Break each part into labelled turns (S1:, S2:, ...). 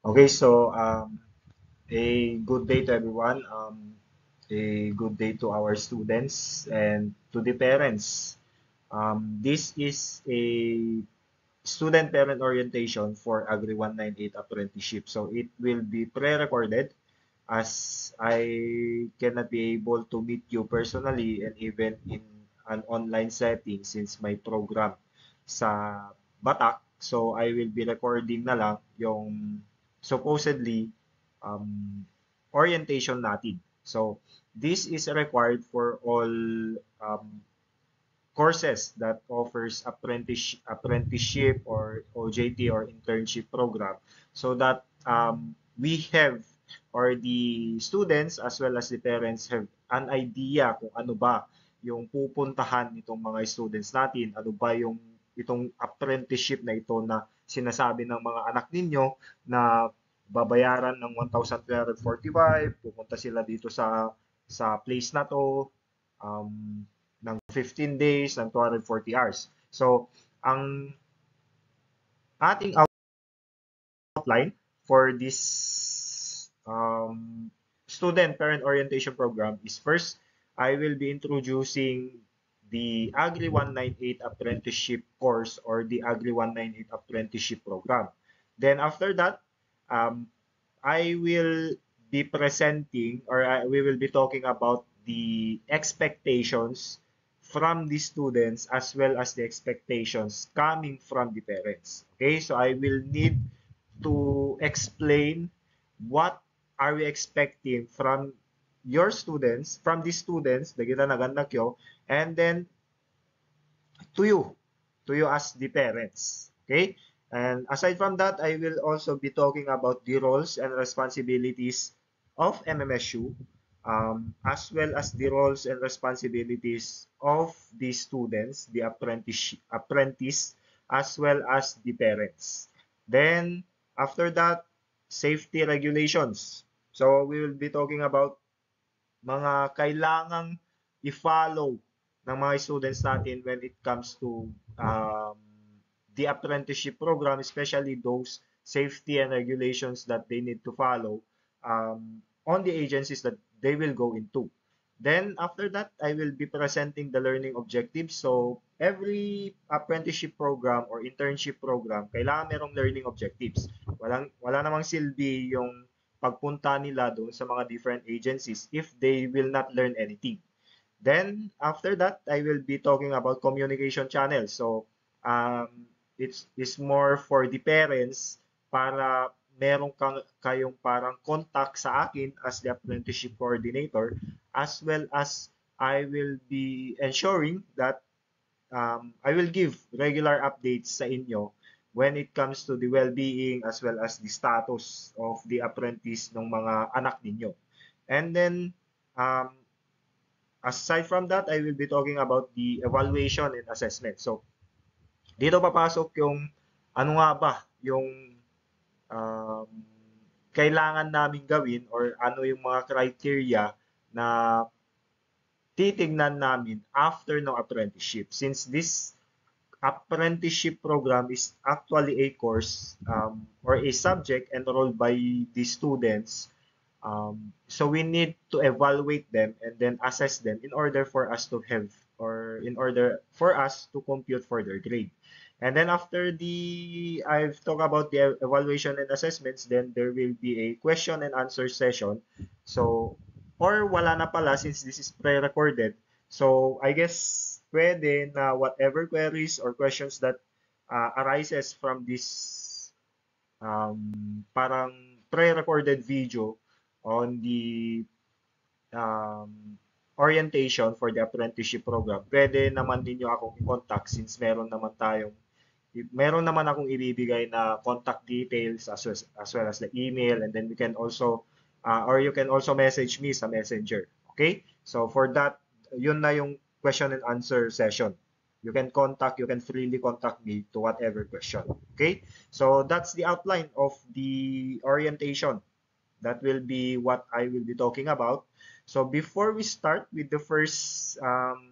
S1: Okay, so a good day to everyone. A good day to our students and to the parents. This is a student parent orientation for Agri 198 apprenticeship. So it will be pre-recorded as I cannot be able to meet you personally and even in an online setting since my program sa Batak. So I will be recording na lang yung supposedly um, orientation natin. So this is required for all courses that offers apprenticeship or OJT or internship program so that we have or the students as well as the parents have an idea kung ano ba yung pupuntahan nitong mga students natin, ano ba yung itong apprenticeship na ito na sinasabi ng mga anak ninyo na babayaran ng 1,345, pupunta sila dito sa place na to, um, ng 15 days, ng 240 hours. So, ang ating outline for this student parent orientation program is first, I will be introducing the Agri 198 apprenticeship course or the Agri 198 apprenticeship program. Then after that, um, I will be presenting or we will be talking about the expectations from the students as well as the expectations coming from the parents. Okay, so I will need to explain what are we expecting from your students, from the students, dagita naganda kyo, and then to you as the parents. Okay? And aside from that, I will also be talking about the roles and responsibilities of MMSU, as well as the roles and responsibilities of the students, the apprentice, as well as the parents. Then, after that, safety regulations. So, we will be talking about mga kailangang i-follow ng mga students natin when it comes to the apprenticeship program, especially those safety and regulations that they need to follow on the agencies that they will go into. Then after that, I will be presenting the learning objectives. So every apprenticeship program or internship program, kailangan merong learning objectives. Wala namang silbi yung pagpunta nila doon sa mga different agencies if they will not learn anything. Then, after that, I will be talking about communication channels. So, it's more for the parents para kayong parang contact sa akin as the apprenticeship coordinator as well as I will be ensuring that I will give regular updates sa inyo when it comes to the well-being as well as the status of the apprentice ng mga anak ninyo. And then, um, aside from that, I will be talking about the evaluation and assessment. So, dito papasok yung ano nga ba yung um, kailangan namin gawin or ano yung mga criteria na titignan namin after ng apprenticeship. Since this apprenticeship program is actually a course or a subject enrolled by the students. So we need to evaluate them and then assess them in order for us to have or in order for us to compute for their grade. And then after I've talked about the evaluation and assessments, then there will be a question and answer session. So, or wala na pala since this is pre-recorded. So, I guess pwede na whatever queries or questions that arises from this parang pre-recorded video on the orientation for the apprenticeship program, pwede naman ninyo akong i-contact since meron naman akong ibibigay na contact details as well as the email and then we can also or you can also message me sa messenger. Okay? So for that, yun na yung question and answer session. You can freely contact me to whatever question. Okay? So that's the outline of the orientation. That will be what I will be talking about. So before we start with the first on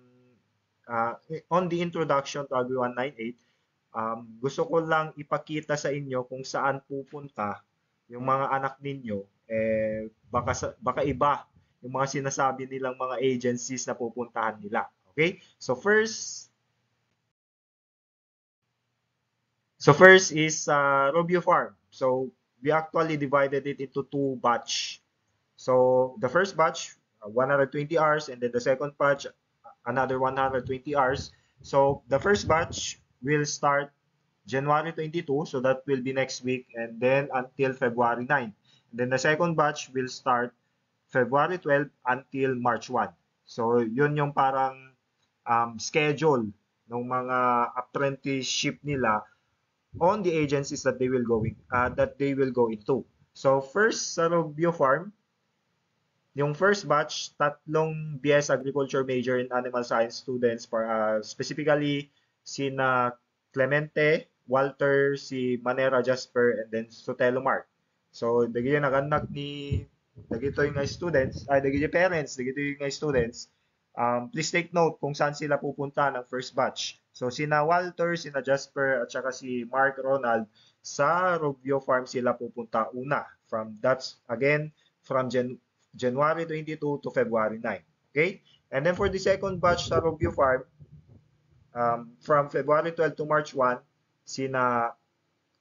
S1: the introduction to Agri 198, gusto ko lang ipakita sa inyo kung saan pupunta yung mga anak ninyo, baka iba yung mga sinasabi nilang mga agencies na pupuntahan nila. Okay? So first is Robio Farm. So we actually divided it into two batch. So the first batch, 120 hours, and then the second batch, another 120 hours. So the first batch will start January 22, so that will be next week, and then until February 9. And then the second batch will start February 12 until March 1. So yun yung parang schedule ng mga apprenticeship nila on the agencies that they will go into. So first sa Robio Farm, yung first batch, tatlong BS Agriculture major in animal science students para specifically sina Clemente, Walter, si Manera Jasper, and then Sotelo Mark. So dagiti naganak ni dagito yung nga students, dagiti parents, dagito yung nga students. Please take note kung saan sila pupunta ng first batch. So sina Walter, sina Jasper, at saka si Mark Ronald, sa Robio Farm sila pupunta una. That's again from January 22 to February 9. Okay? And then for the second batch sa Robio Farm, from February 12 to March 1, sina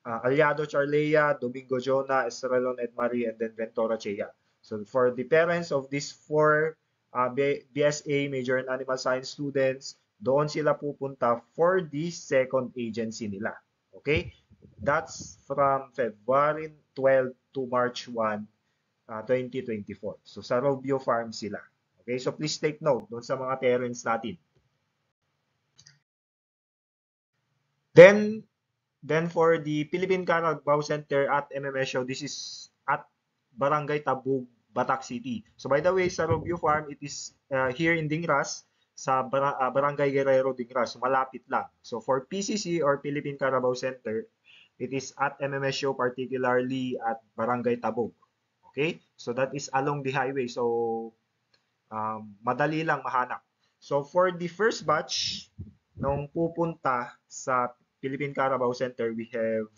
S1: Aliado Charlea, Domingo Jonah, Estrelon Edmarie, and then Ventura Chea. So for the parents of these four BSA major in animal science students, doon sila pupunta for the second agency nila. Okay? That's from February 12 to March 1, 2024. So sa Robio Farm sila. Okay? So please take note doon sa mga parents natin. Then for the Philippine Carabao Center at MMSO, this is at Barangay Tabug, Batac City. So by the way, sa Robio Farm, it is here in Dingras, sa Barangay Guerrero, Dingras. Malapit lang. So for PCC or Philippine Carabao Center, it is at MMSO, particularly at Barangay Tabug. Okay? So that is along the highway. So madali lang mahanap. So for the first batch, nung pupunta sa Philippine Carabao Center, we have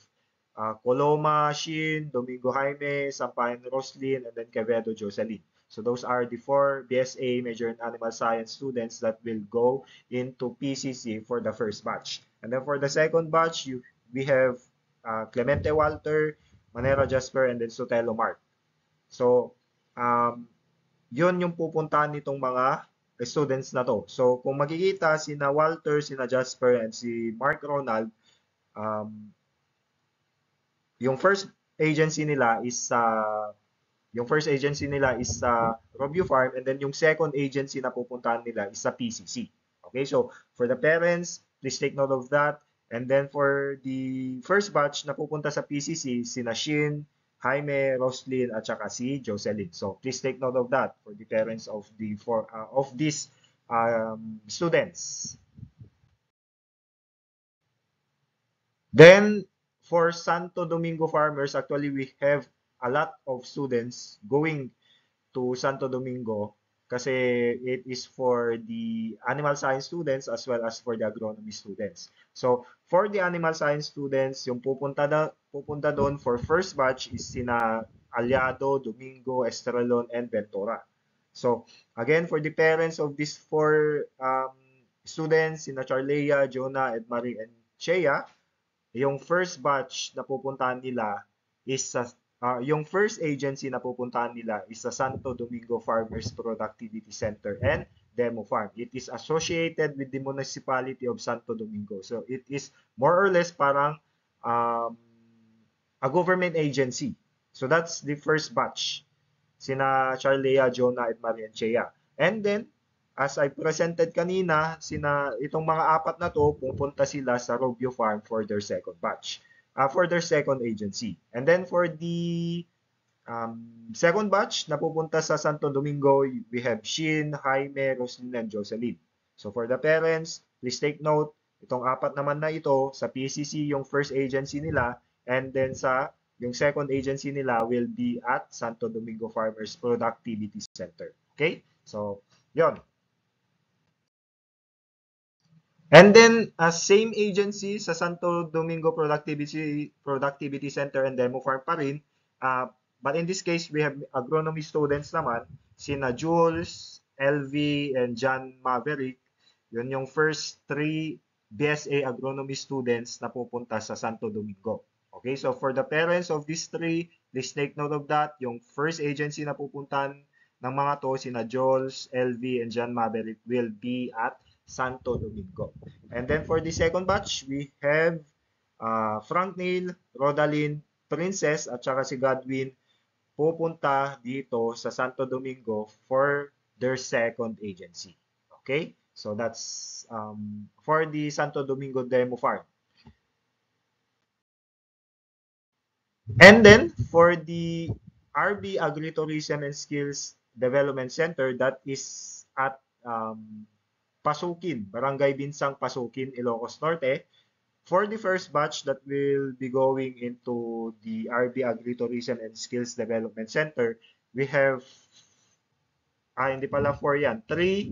S1: Coloma Shin, Domingo Jaime, Sampayan Roslyn, and then Quevedo Jocelyn. So those are the four BSA major in animal science students that will go into PCC for the first batch. And then for the second batch, we have Clemente Walter, Manera Jasper, and then Sotelo Mark. So yun yung pupuntahan nitong mga students na to. So kung makikita sina Walter, sina Jasper, and si Mark Ronald, yung first agency nila is sa Robio Farm, and then yung second agency na pupuntahan nila is sa PCC. Okay, so for the parents, please take note of that. And then for the first batch na pupunta sa PCC, sina Shin, Jaime, Roslyn, at saka si Jocelyn. So please take note of that for the parents of these students. Then for Santo Domingo farmers, actually we have a lot of students going to Santo Domingo kasi it is for the animal science students as well as for the agronomy students. So for the animal science students, yung pupunta doon for first batch is sina Aliado, Domingo, Estrelon, and Ventura. So again, for the parents of these four students, sina Charlea, Jonah, Edmarie, and Chea, yung first batch na pupuntahan nila is yung first agency na pupuntahan nila is sa Santo Domingo Farmers Productivity Center and Demo Farm. It is associated with the municipality of Santo Domingo. So it is more or less parang a government agency. So that's the first batch. Sina Charlea, Jonah, and Marian Chea. And then, as I presented kanina, itong mga apat na to, pupunta sila sa Robio Farm for their second batch, for their second agency. And then for the second batch na pupunta sa Santo Domingo, we have Shin, Jaime, Roslyn, and Jocelyn. So for the parents, please take note, itong apat naman na ito, sa PCC yung first agency nila, and then yung second agency nila will be at Santo Domingo Farmers Productivity Center. Okay? So, yon. And then, same agency sa Santo Domingo Productivity Center and Demo Farm pa rin, But in this case, we have agronomy students naman, sina Jules, LV, and John Maverick. Yun yung first three BSA agronomy students na pupunta sa Santo Domingo. Okay, so for the parents of these three, please take note of that. Yung first agency na pupuntahan ng mga to, sina Jules, LV, and John Maverick will be at Santo Domingo. And then for the second batch, we have Frank Neil, Rodalyn, Princess, at saka si Godwin pupunta dito sa Santo Domingo for their second agency. Okay? So that's for the Santo Domingo Demo Farm. And then for the RB Agritourism and Skills Development Center, that is at Pasukin, Barangay Binsang Pasukin, Ilocos Norte. For the first batch that will be going into the RB Agritourism and Skills Development Center, we have, hindi pala 4 yan, 3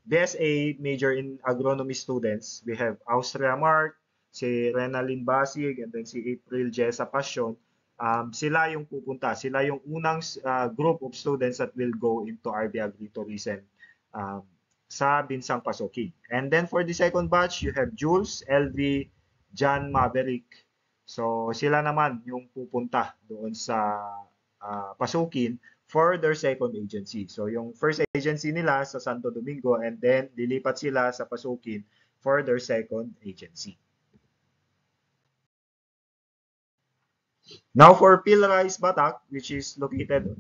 S1: BSA major in agronomy students. We have Austria Mark, si Renalyn Basig, and then si April Jessa Passion. Sila yung pupunta. Sila yung unang group of students that will go into RB Agritourism sa Binsang Pasukin. And then for the second batch, you have Jules, LV, John Maverick. So sila naman yung pupunta doon sa Pasukin for their second agency. So yung first agency nila sa Santo Domingo, and then lilipat sila sa Pasukin for their second agency. Now for Pilrais Batak, which is located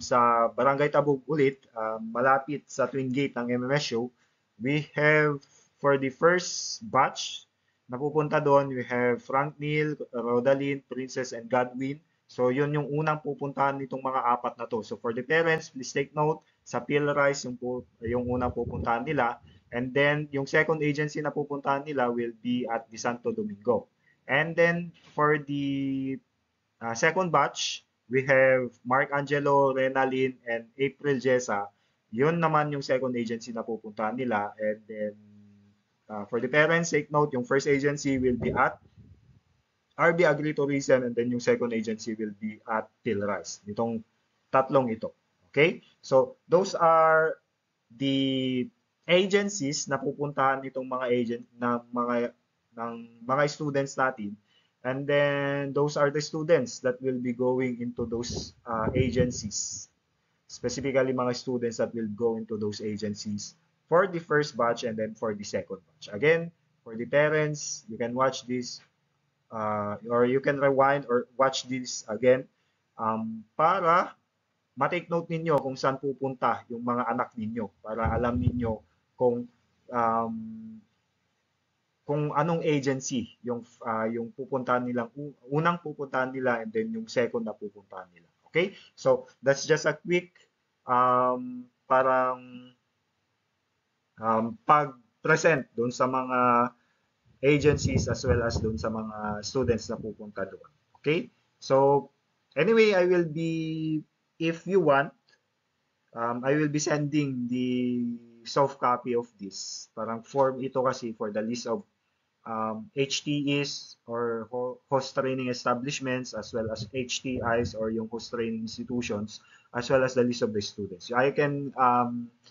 S1: sa Barangay Tabug ulit, malapit sa twin gate ng MMSU, we have for the first batch na pupunta doon, we have Frank Neil, Rodalyn, Princess, and Godwin. So yun yung unang pupuntahan nitong mga apat na to. So for the parents, please take note, sa Pilrais yung unang pupuntahan nila. And then yung second agency na pupuntahan nila will be at the Santo Domingo. And then for the second batch, we have Mark Angelo, Renalyn, and April Jessa. Yun naman yung second agency na pupuntahan nila. And then for the parents, take note, yung first agency will be at RB Agritourism, and then yung second agency will be at Pilrais. Itong tatlong ito. Okay? So those are the agencies na pupuntahan nitong mga agent ng mga students natin. And then those are the students that will be going into those agencies. Specifically mga students that will go into those agencies for the first batch and then for the second batch. Again, for the parents, you can watch this or you can rewind or watch this again para ma-take note ninyo kung saan pupunta yung mga anak ninyo, para alam ninyo kung anong agency yung pupuntahan nilang unang pupuntahan nila and then yung second na pupuntahan nila. Okay? So that's just a quick parang pag-present doon sa mga agencies as well as doon sa mga students na pupunta doon. Okay? So anyway, I will be, if you want, I will be sending the soft copy of this. Parang form ito kasi for the list of HTEs or host training establishments as well as HTIs or yung host training institutions as well as the list of the students. I can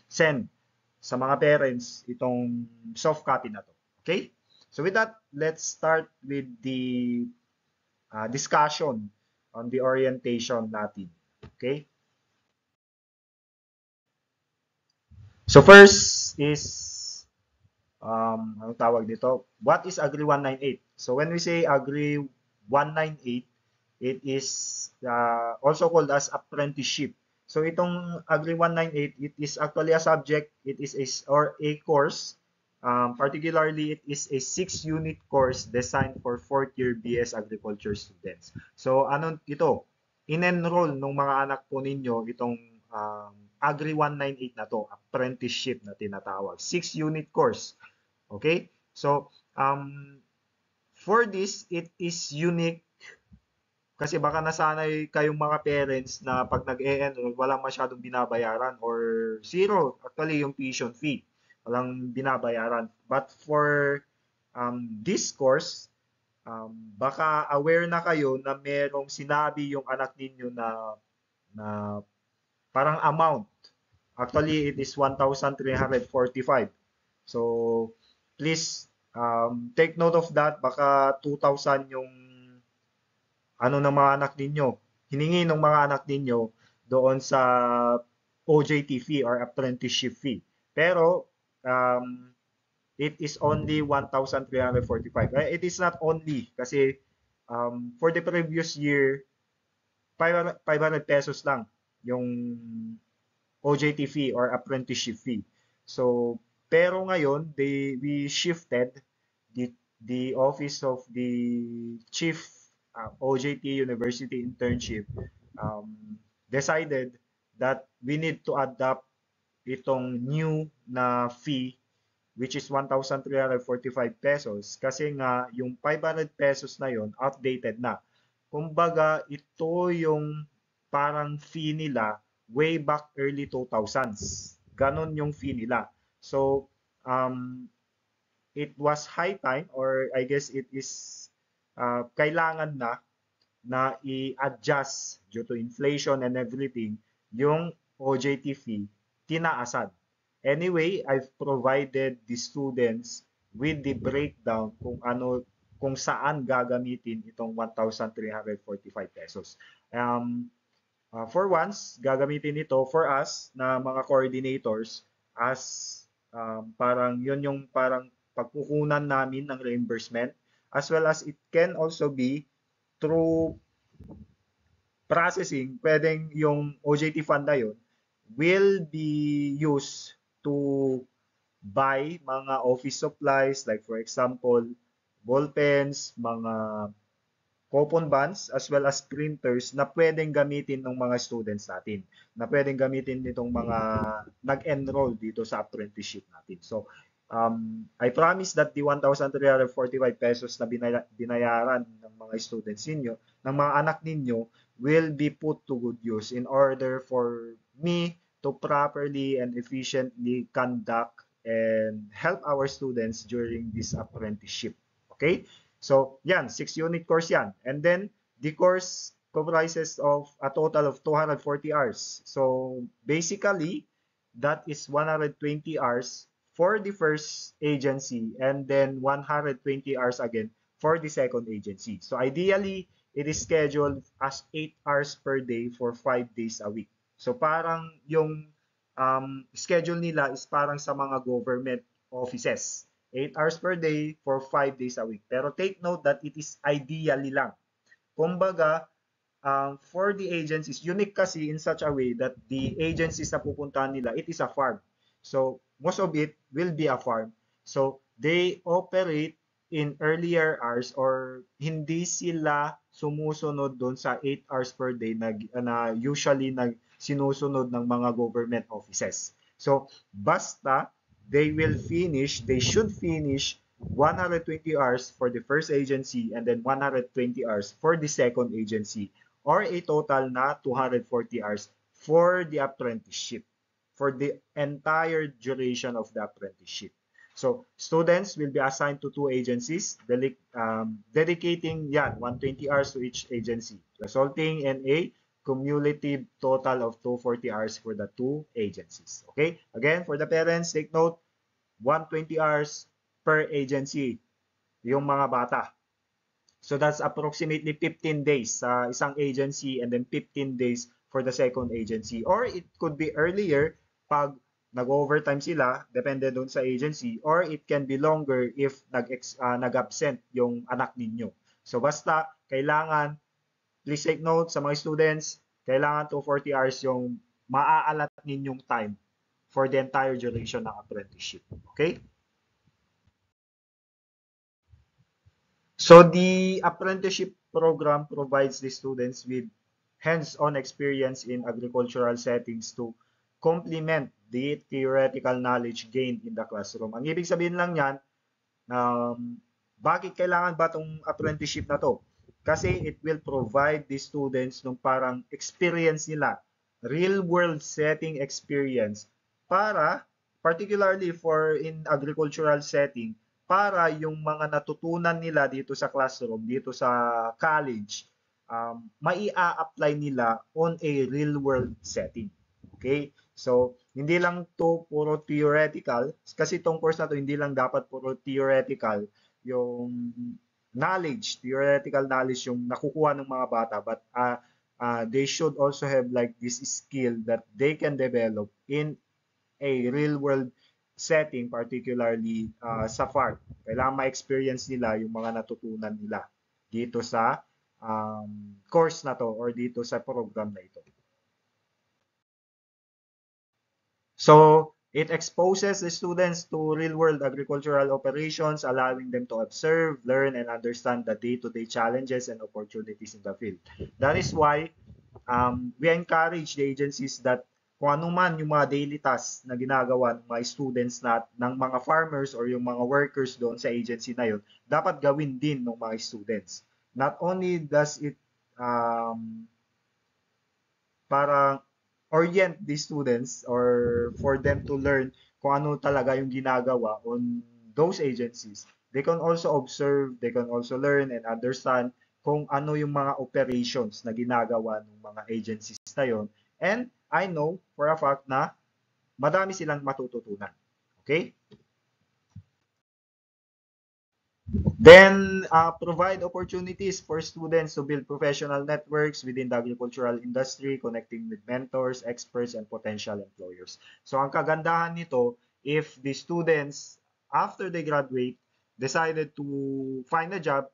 S1: send sa mga parents itong soft copy na to. Okay? So with that, let's start with the discussion on the orientation natin. Okay? So first is anong tawag dito? What is Agri 198? So when we say Agri 198, it is also called as apprenticeship. So itong Agri 198, it is actually a subject, it is a course. Particularly, it is a 6-unit course designed for 4th-year BS Agriculture students. So ano ito? In-enroll ng mga anak po ninyo itong Agri 198 na to, apprenticeship na tinatawag. 6-unit course. Okay? So, for this, it is unique kasi baka nasanay kayong mga parents na pag nag-e-enroll, walang masyadong binabayaran or zero, actually, yung tuition fee. Walang binabayaran. But for this course, Baka aware na kayo na merong sinabi yung anak ninyo na parang amount. Actually, it is 1,345. So, please take note of that. Baka 2,000 yung ano ng mga anak ninyo. Hiningi ng mga anak ninyo doon sa OJT fee or apprenticeship fee. Pero, it is only 1,345. It is not only kasi for the previous year, 500 pesos lang yung OJT fee or apprenticeship fee. So, pero ngayon, we shifted the, the office of the chief OJT University internship um, decided that we need to adapt itong new na fee which is 1,345 pesos kasi nga yung 500 pesos na yon outdated na. Kumbaga, ito yung parang fee nila way back early 2000s. Ganon yung fee nila. So, it was high time or I guess it is kailangan na i-adjust due to inflation and everything yung OJT fee tinaasan. Anyway, I've provided the students with the breakdown kung saan gagamitin itong 1,345 pesos. For once, gagamitin ito for us na mga coordinators as parang yun yung parang pagkukunan namin ng reimbursement as well as it can also be through processing, pwedeng yung OJT fund na yun will be used to buy mga office supplies like for example, ball pens, mga coupon bonds, as well as printers na pwedeng gamitin ng mga students natin, na pwedeng gamitin nitong mga nag-enroll dito sa apprenticeship natin. So, I promise that the 1,345 pesos na binayaran ng mga students ninyo, ng mga anak ninyo, will be put to good use in order for me to properly and efficiently conduct and help our students during this apprenticeship. Okay? So, yan, 6-unit course yan. And then, the course comprises of a total of 240 hours. So, basically, that is 120 hours for the first agency and then 120 hours again for the second agency. So, ideally, it is scheduled as 8 hours per day for 5 days a week. So, parang yung schedule nila is parang sa mga government offices. 8 hours per day for 5 days a week. Pero take note that it is ideally lang. Kumbaga, for the agencies, unique kasi in such a way that the agencies na pupuntahan nila, it is a farm. So, most of it will be a farm. So, they operate in earlier hours or hindi sila sumusunod doon sa 8 hours per day na usually sinusunod ng mga government offices. So, basta they should finish 120 hours for the first agency and then 120 hours for the second agency or a total na 240 hours for the apprenticeship, for the entire duration of the apprenticeship. So, students will be assigned to 2 agencies, dedicating 120 hours to each agency, resulting in a cumulative total of 240 hours for the 2 agencies. Okay? Again, for the parents, take note, 120 hours per agency, yung mga bata. So that's approximately 15 days sa isang agency and then 15 days for the second agency. Or it could be earlier pag nag-overtime sila, depende doon sa agency, or it can be longer if nag-absent yung anak ninyo. So basta, kailangan, please take note sa mga students, kailangan 240 hours yung maaalat ninyong time for the entire duration ng apprenticeship. Okay? So the apprenticeship program provides the students with hands-on experience in agricultural settings to complement the theoretical knowledge gained in the classroom. Ang ibig sabihin lang yan, bakit kailangan ba itong apprenticeship na to? Kasi it will provide the students ng parang experience nila, real-world setting experience para, particularly for in agricultural setting, para yung mga natutunan nila dito sa classroom, dito sa college, mai-apply nila on a real world setting. Okay? So, hindi lang to puro theoretical, kasi itong course na to hindi lang dapat puro theoretical yung knowledge, theoretical knowledge yung nakukuha ng mga bata, but they should also have like this skill that they can develop in a real world setting, particularly sa farm. Kailangan ma-experience nila yung mga natutunan nila dito sa course na to or dito sa program na ito. So it exposes the students to real-world agricultural operations, allowing them to observe, learn, and understand the day-to-day challenges and opportunities in the field. That is why we encourage the agencies that kung ano man yung mga daily tasks na ginagawa ng mga students ng mga farmers or yung mga workers doon sa agency na yun, dapat gawin din ng mga students. Not only does it para orient the students or for them to learn kung ano talaga yung ginagawa on those agencies, they can also observe, they can also learn and understand kung ano yung mga operations na ginagawa ng mga agencies na yon. And I know for a fact na madami silang matututunan. Okay? Then, provide opportunities for students to build professional networks within the agricultural industry, connecting with mentors, experts, and potential employers. So, ang kagandahan nito, if the students, after they graduate, decided to find a job,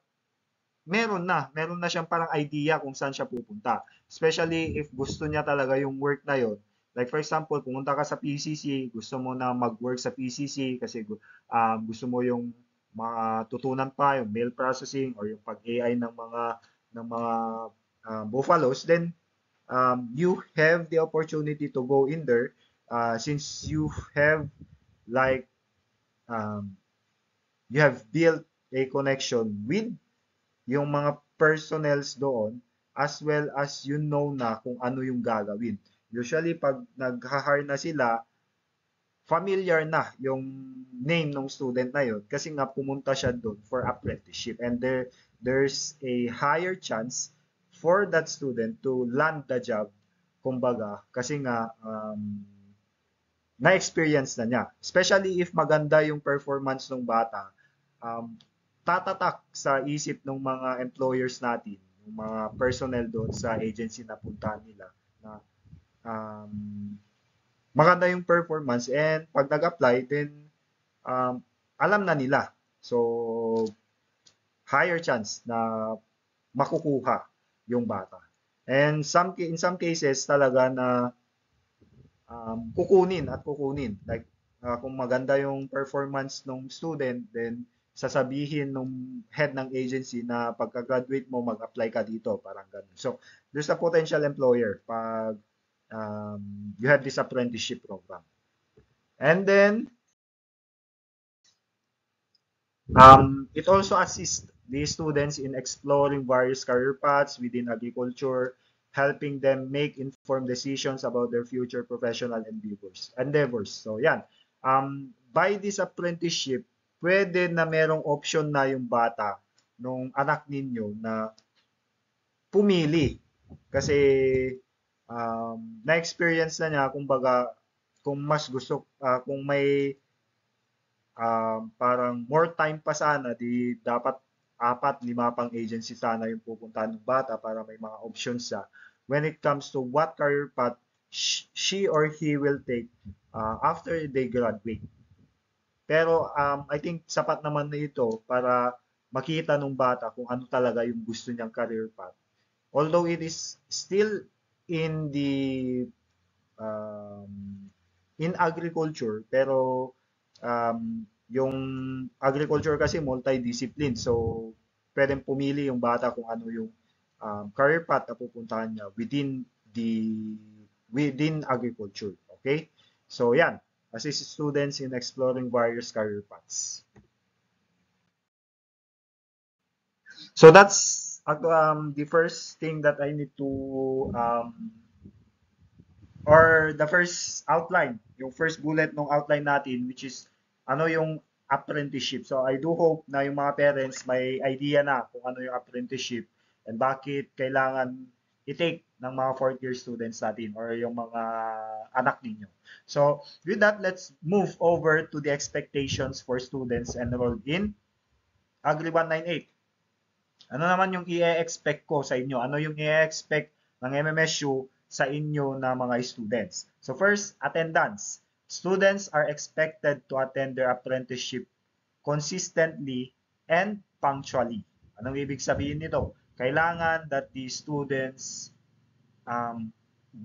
S1: meron na siyang parang idea kung saan siya pupunta. Especially if gusto niya talaga yung work na yon. Like for example, pumunta ka sa PCC, gusto mo na mag-work sa PCC kasi gusto mo yung matutunan pa yung mail processing or yung pag-AI ng mga buffaloes, then you have the opportunity to go in there since like um, you have built a connection with yung mga personnels doon as well as you know na kung ano yung gagawin. Usually, pag nag-hire na sila, familiar na yung name ng student na yun kasi nga pumunta siya doon for apprenticeship and there's a higher chance for that student to land the job kumbaga kasi nga na-experience na niya. Especially if maganda yung performance ng bata, tatatak sa isip ng mga employers natin, yung mga personnel doon sa agency na puntahan nila na maganda yung performance and pag nag-apply then alam na nila. So higher chance na makukuha yung bata. And in some cases talaga na kukunin. Like kung maganda yung performance ng student, then sasabihin ng head ng agency na pagka-graduate mo, mag-apply ka dito. Parang ganun. So, there's a potential employer pag you have this apprenticeship program. And then, it also assists the students in exploring various career paths within agriculture, helping them make informed decisions about their future professional endeavors. So, yan. By this apprenticeship, pwede na merong option na yung bata nung anak ninyo na pumili. Kasi na-experience na niya, kumbaga, kung mas gusto, kung may parang more time pa sana, di dapat 4-5 pang agency sana yung pupuntahan ng bata para may mga options siya when it comes to what career path she or he will take after they graduate. Pero I think sapat naman na ito para makita ng bata kung ano talaga yung gusto niyang career path. Although it is still in the in agriculture, pero yung agriculture kasi multidiscipline. So, pwedeng pumili yung bata kung ano yung career path na pupuntahan niya within agriculture. Okay? So, yan. Assist students in exploring various career paths. So, that's the first thing that I need to or the first outline, yung first bullet ng outline natin, which is ano yung apprenticeship. So I do hope na yung mga parents may idea na kung ano yung apprenticeship and bakit kailangan i-take ng mga fourth year students natin or yung mga anak ninyo. So with that, let's move over to the expectations for students enrolled in Agri 198. Ano naman yung i-expect ko sa inyo? Ano yung i-expect ng MMSU sa inyo na mga students? So first, attendance. Students are expected to attend their apprenticeship consistently and punctually. Anong ibig sabihin nito? Kailangan that the students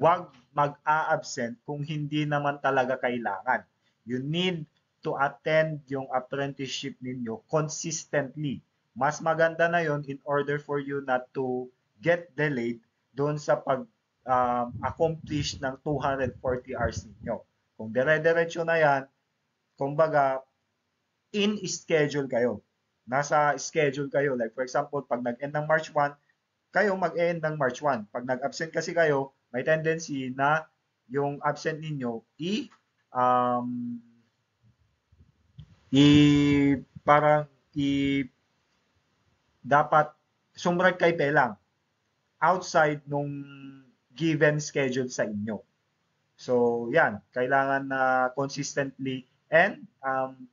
S1: wag mag-a-absent kung hindi naman talaga kailangan. You need to attend yung apprenticeship ninyo consistently. Mas maganda na yon in order for you not to get delayed doon sa pag-accomplish ng 240 hours ninyo. Kung dire-diretso na yan, kumbaga, in schedule kayo. Nasa schedule kayo. Like for example, pag nag-end ng March 1, kayo mag-end ng March 1. Pag nag-absent kasi kayo, may tendency na yung absent ninyo um, i parang dapat sumrag kay pelang outside nung given schedule sa inyo. So, yan. Kailangan na consistently and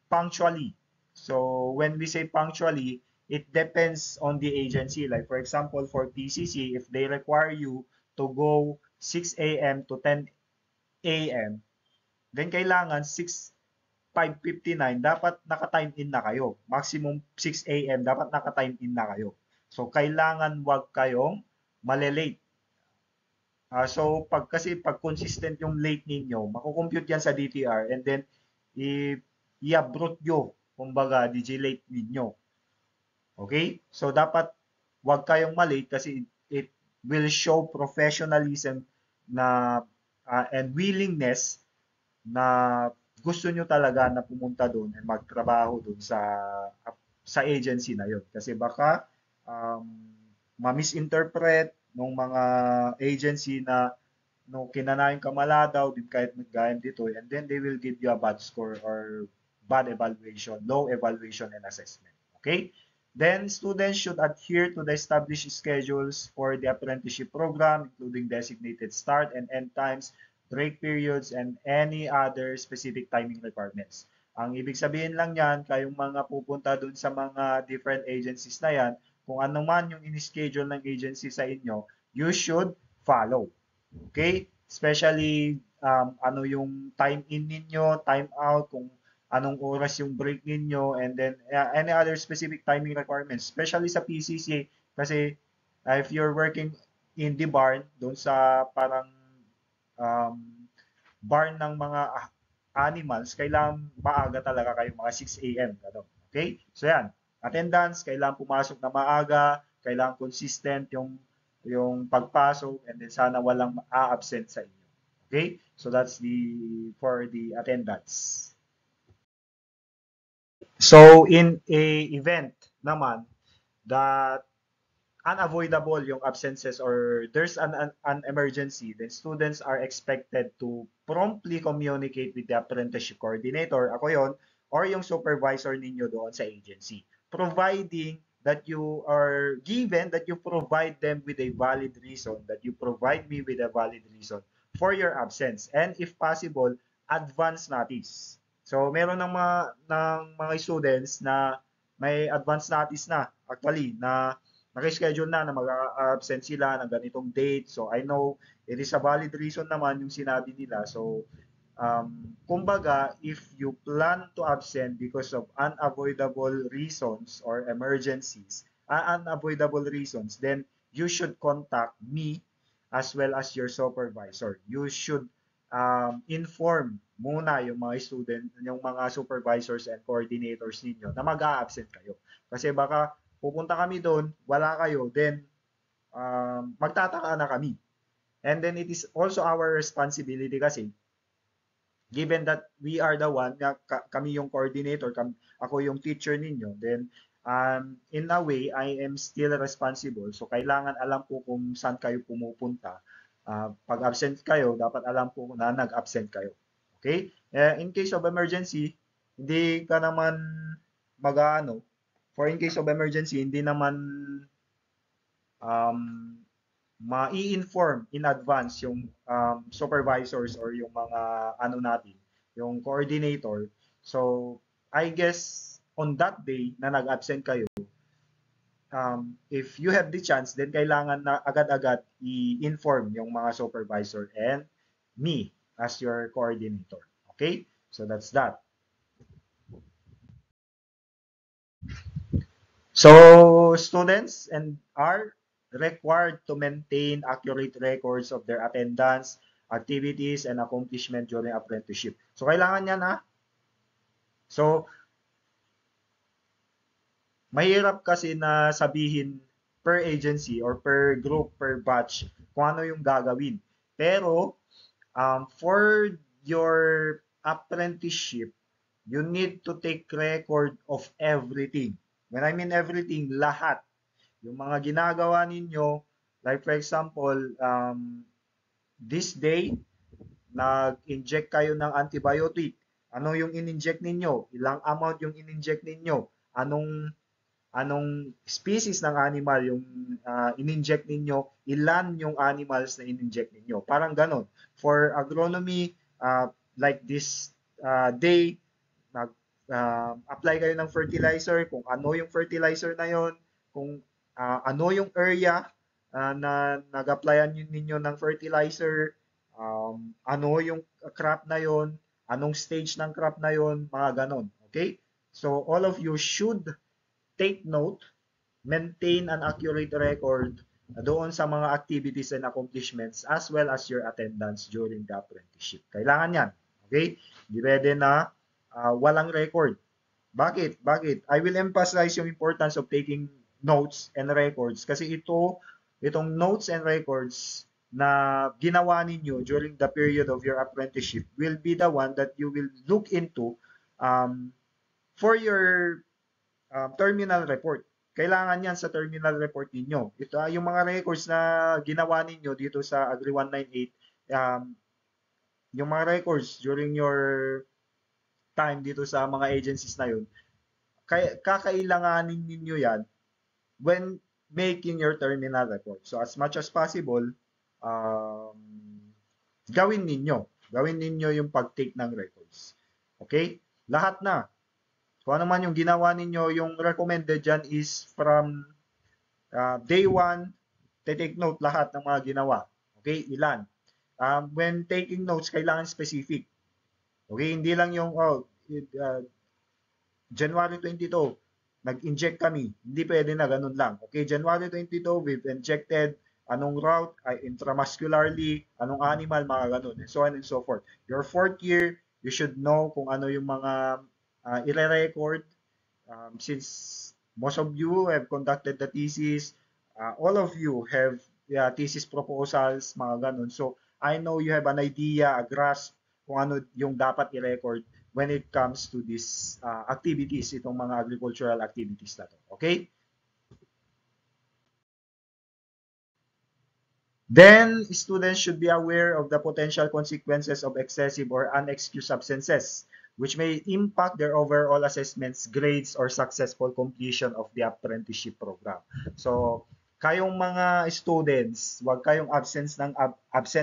S1: punctually. So, when we say punctually, it depends on the agency. Like, for example, for PCC, if they require you to go 6 a.m. to 10 a.m., then kailangan 5:59 dapat naka-time in na kayo. Maximum 6 a.m. dapat naka-time in na kayo. So, kailangan wag kayong malelate. So pag consistent yung late ninyo, mako-compute yan sa DTR and then i-abroad nyo, kumbaga, DJ late ninyo. Okay? So dapat wag kayong malate kasi it will show professionalism na and willingness na gusto nyo talaga na pumunta doon and magtrabaho doon sa agency na yon. Kasi baka um, ma-misinterpret ng mga agency na no kinanayon ka daw din kahit nag-game dito and then they will give you a bad score or bad evaluation, low evaluation and assessment. Okay? Then students should adhere to the established schedules for the apprenticeship program, including designated start and end times, break periods, and any other specific timing requirements. Ang ibig sabihin lang yan, kayong mga pupunta dun sa mga different agencies na yan, kung ano man yung in-schedule ng agency sa inyo, you should follow. Okay? Especially ano yung time in ninyo, time out, kung anong oras yung break ninyo, and then any other specific timing requirements. Especially sa PCC, kasi if you're working in the barn, doon sa parang um, barn ng mga animals, kailangan maaga talaga kayo, mga 6 a.m. Ano? Okay? So yan, attendance, kailangan pumasok na maaga, kailangan consistent yung pagpasok, and then sana walang a-absent sa inyo. Okay? So that's for the attendance. So in a event naman that unavoidable yung absences or there's an emergency, then students are expected to promptly communicate with the apprenticeship coordinator, ako yon, or yung supervisor ninyo doon sa agency. Providing that you are given, that you provide them with a valid reason, that you provide me with a valid reason for your absence. And if possible, advance notice. So, meron ng mga students na may advance notice na, actually, na naki-schedule na mag-absent sila ng ganitong date. So, I know it is a valid reason naman yung sinabi nila. So, kumbaga, if you plan to absent because of unavoidable reasons or emergencies, unavoidable reasons, then you should contact me as well as your supervisor. You should inform muna yung mga student, yung mga supervisors and coordinators ninyo na mag-a-absent kayo. Kasi baka pupunta kami doon, wala kayo, then magtataka na kami. And then it is also our responsibility kasi, given that we are the one, kami yung coordinator, ako yung teacher ninyo, then in a way, I am still responsible. So kailangan alam ko kung saan kayo pumupunta. Pag absent kayo, dapat alam po na nag-absent kayo. Okay? In case of emergency, hindi ka naman mag-ano, for in case of emergency, hindi naman um, ma-inform in advance yung supervisors or yung mga ano natin, yung coordinator. So, I guess on that day na nag-absent kayo, if you have the chance, then kailangan na agad-agad i-inform yung mga supervisor and me as your coordinator. Okay? So that's that. So students and are required to maintain accurate records of their attendance, activities, and accomplishment during apprenticeship. So kailangan yan ha. So mahirap kasi na sabihin per agency or per group, per batch kung ano yung gagawin. Pero for your apprenticeship, you need to take record of everything. When I mean everything, lahat. Yung mga ginagawa ninyo, like for example, this day, nag-inject kayo ng antibiotic. Ano yung in-inject ninyo? Ilang amount yung in-inject ninyo? Anong species ng animal yung in-inject ninyo? Ilan yung animals na in-inject ninyo? Parang ganon. For agronomy, like this day, nag-apply kayo ng fertilizer, kung ano yung fertilizer na yon, kung ano yung area na nag-applyan ninyo ng fertilizer, ano yung crop na yon, anong stage ng crop na yon, mga ganon. Okay? So all of you should take note, maintain an accurate record doon sa mga activities and accomplishments as well as your attendance during the apprenticeship. Kailangan yan. Okay? Hindi pwede na walang record. Bakit? Bakit? I will emphasize yung importance of taking notes and records kasi itong notes and records na ginawa ninyo during the period of your apprenticeship will be the one that you will look into for your terminal report. Kailangan yan sa terminal report ninyo. Ito yung mga records na ginawa ninyo dito sa Agri 198, yung mga records during your time dito sa mga agencies na yun, kakailanganin ninyo yan when making your terminal report. So as much as possible, um, gawin ninyo. Gawin ninyo yung pag-take ng records. Okay? Lahat na. Kung ano man yung ginawa ninyo, yung recommended dyan is from day 1, take note lahat ng mga ginawa. Okay? Ilan? When taking notes, kailangan specific. Okay? Hindi lang yung, January 22, nag-inject kami. Hindi pwede na ganun lang. Okay? January 22, we've injected anong route, intramuscularly, anong animal, mga ganun, and so on and so forth. Your fourth year, you should know kung ano yung mga ire-record. Since most of you have conducted the thesis, all of you have thesis proposals, mga ganun. So, I know you have an idea, a grasp kung ano yung dapat i-record when it comes to these activities, itong mga agricultural activities na to. Okay? Then, students should be aware of the potential consequences of excessive or unexcused absences, which may impact their overall assessments, grades, or successful completion of the apprenticeship program. So, kayong mga students, huwag kayong absent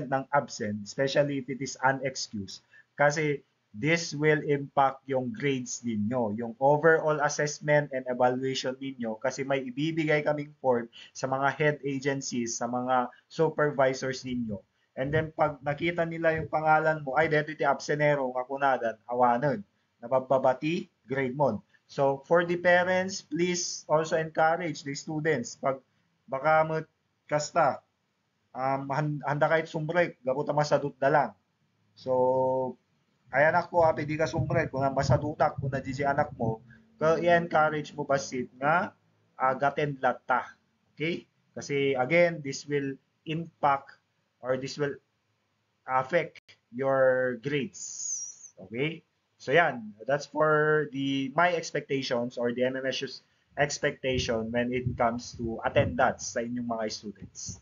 S1: ng absent, especially if it is unexcused. Kasi this will impact yung grades ninyo, yung overall assessment and evaluation ninyo, kasi may ibibigay kaming form sa mga head agencies, sa mga supervisors ninyo. And then pag nakita nila yung pangalan mo, identity absenero, kakunadan, awanan, nababati, grade mo. So for the parents, please also encourage the students. Pag baka mo kasta, handa kahit sumbrek, gabuta masadut na lang. So, ay anak ko, di ka sumbrek, kung masadutak, kung na si anak mo, i-encourage mo basit nga, gaten lata. Okay? Kasi again, this will impact or this will affect your grades. Okay? So yan, that's for the my expectations or the MMSU's expectation when it comes to attendance sa inyong mga students.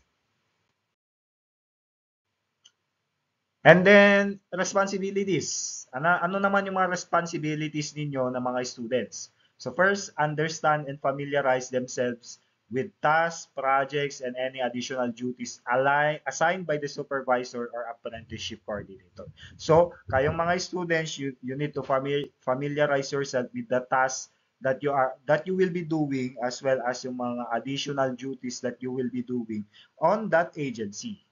S1: And then, responsibilities. Ano naman yung mga responsibilities ninyo ng mga students? So first, understand and familiarize themselves with tasks, projects, and any additional duties assigned by the supervisor or apprenticeship coordinator. So, kayong mga students, you need to familiarize yourself with the tasks that you will be doing, as well as yung mga additional duties that you will be doing on that agency.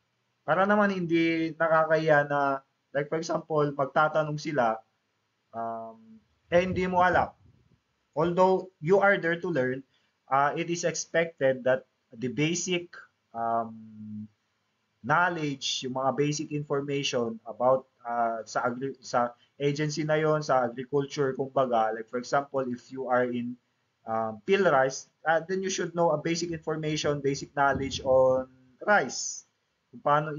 S1: Para naman hindi nakakahiya na, like for example, magtatanong sila, um, hindi mo alam. Although you are there to learn, it is expected that the basic um, knowledge, yung mga basic information about sa agency na yon, sa agriculture, kumbaga, like for example, if you are in PhilRice, then you should know a basic information, basic knowledge on rice. Kung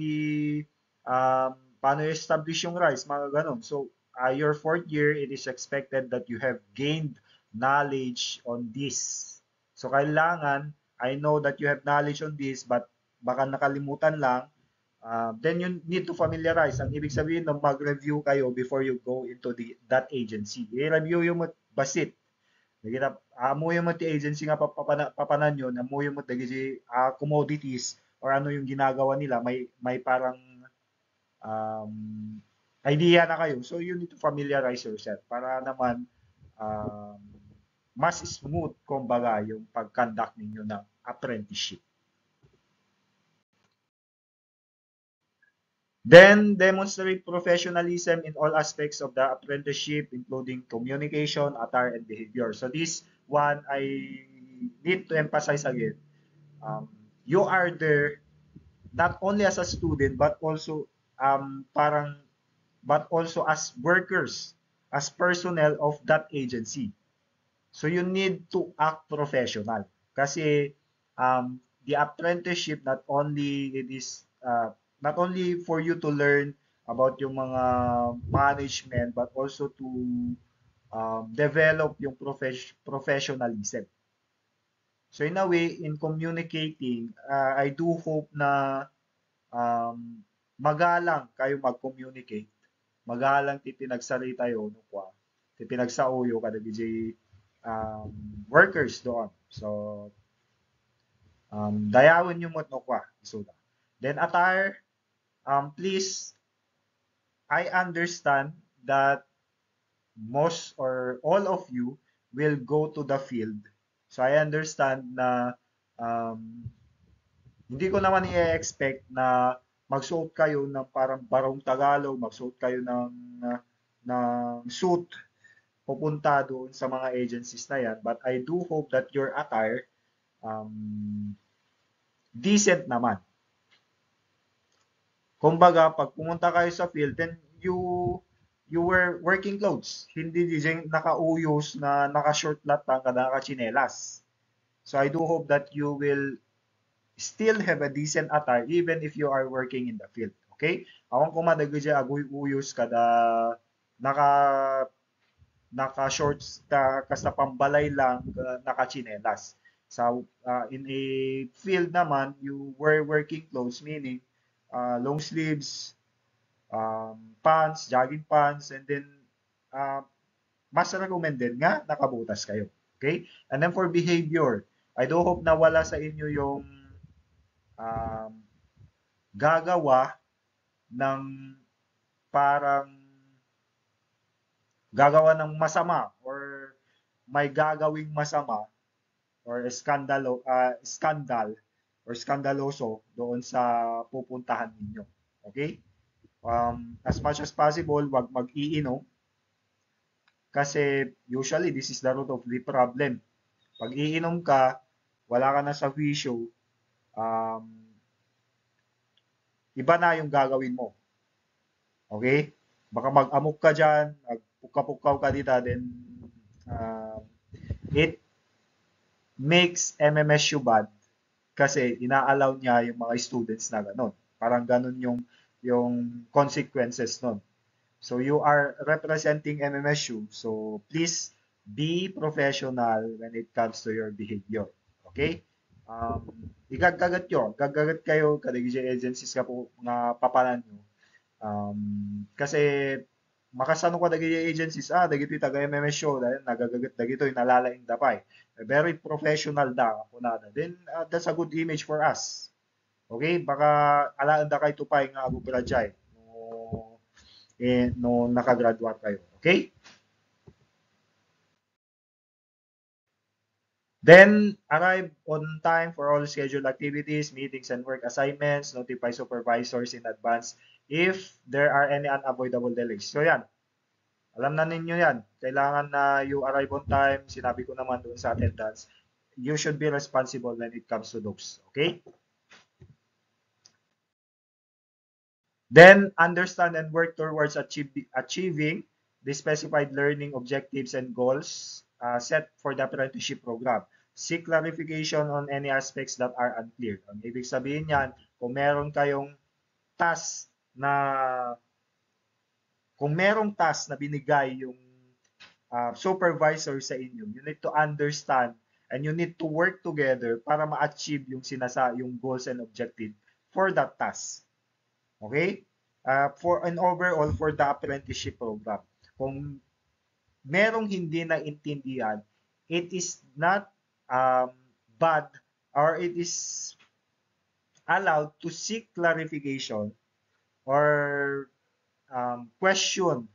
S1: um, paano i-establish yung rice, mga ganun. So, your fourth year, it is expected that you have gained knowledge on this. So, kailangan, I know that you have knowledge on this, but baka nakalimutan lang, then you need to familiarize. Ang ibig sabihin ng mag-review kayo before you go into that agency. I-review yung basit. Nagita amuyo mo ti agency nga papanan yun, amuyo mo ti commodities or ano yung ginagawa nila, may parang um, idea na kayo. So you need to familiarize yourself para naman um, mas smooth kumbaga yung pag-conduct ninyo ng apprenticeship. Then demonstrate professionalism in all aspects of the apprenticeship, including communication, attire, and behavior. So this one I need to emphasize again. You are there not only as a student but also parang but also as workers, as personnel of that agency. So you need to act professional. Kasi the apprenticeship not only for you to learn about yung mga management but also to develop yung professionalism. So in a way, in communicating, I do hope na um, magalang kayo mag-communicate. Magalang ti pinagsalita yo no kwa. Ti pinagsauyo kada DJ um, workers doon. So dayawin nyo mo no kwa. So, then attire, please, I understand that most or all of you will go to the field. So I understand na um, hindi ko naman i-expect na magsuot kayo ng parang barong Tagalog, magsuot kayo ng suit pupunta doon sa mga agencies na yan. But I do hope that your attire um, decent naman. Kumbaga, pag pumunta kayo sa field, then you wear working clothes. Hindi din nakauyos na naka-short lang, kada naka-chinelas. So I do hope that you will still have a decent attire even if you are working in the field. Okay? Awang kumadagay dyan, agoy uyos kada naka naka-shorts ka kasta pambalay lang, naka-chinelas. So, in a field naman, you wear working clothes, meaning long sleeves, pants, jogging pants, and then uh, mas recommended nga nakabutas kayo. Okay? And then for behavior, I do hope na wala sa inyo yung um, gagawa ng parang gagawa ng masama or may gagawing masama or scandal or skandaloso doon sa pupuntahan ninyo. Okay? As much as possible, wag mag-iinom kasi usually this is the root of the problem. Pag iinom ka, wala ka na sa wisyo, um, iba na yung gagawin mo. Okay? Baka mag-amok ka dyan, magpukapukaw ka dito, then it makes MMSU bad kasi inaalaw niya yung mga students na ganun. Parang ganun yung consequences nun. So you are representing MMSU. So please be professional when it comes to your behavior. Okay? Igagagat yun. Gagagat kayo, kadigisi agencies ka po nga papanan nyo. Kasi makasano ka dagiti agencies, dagiti taga MMS show, dahil nagagagat dagito yung nalalaing dapay. Very professional da, kunada. Then, that's a good image for us. Okay? Baka alaan da kay tupay nga ago pilajay no nakagraduate kayo. Okay? Then, arrive on time for all scheduled activities, meetings, and work assignments. Notify supervisors in advance if there are any unavoidable delays. So, yan. Alam na ninyo yan. Kailangan na you arrive on time. Sinabi ko naman doon sa attendance. You should be responsible when it comes to those. Okay? Then, understand and work towards achieving the specified learning objectives and goals set for the apprenticeship program. Seek clarification on any aspects that are unclear. Ang ibig sabihin yan, kung meron kayong task na binigay yung supervisor sa inyo, you need to understand and you need to work together para ma-achieve yung goals and objective for that task. Okay? For an overall for the apprenticeship program. Kung merong hindi naintindihan, it is not bad or it is allowed to seek clarification or question,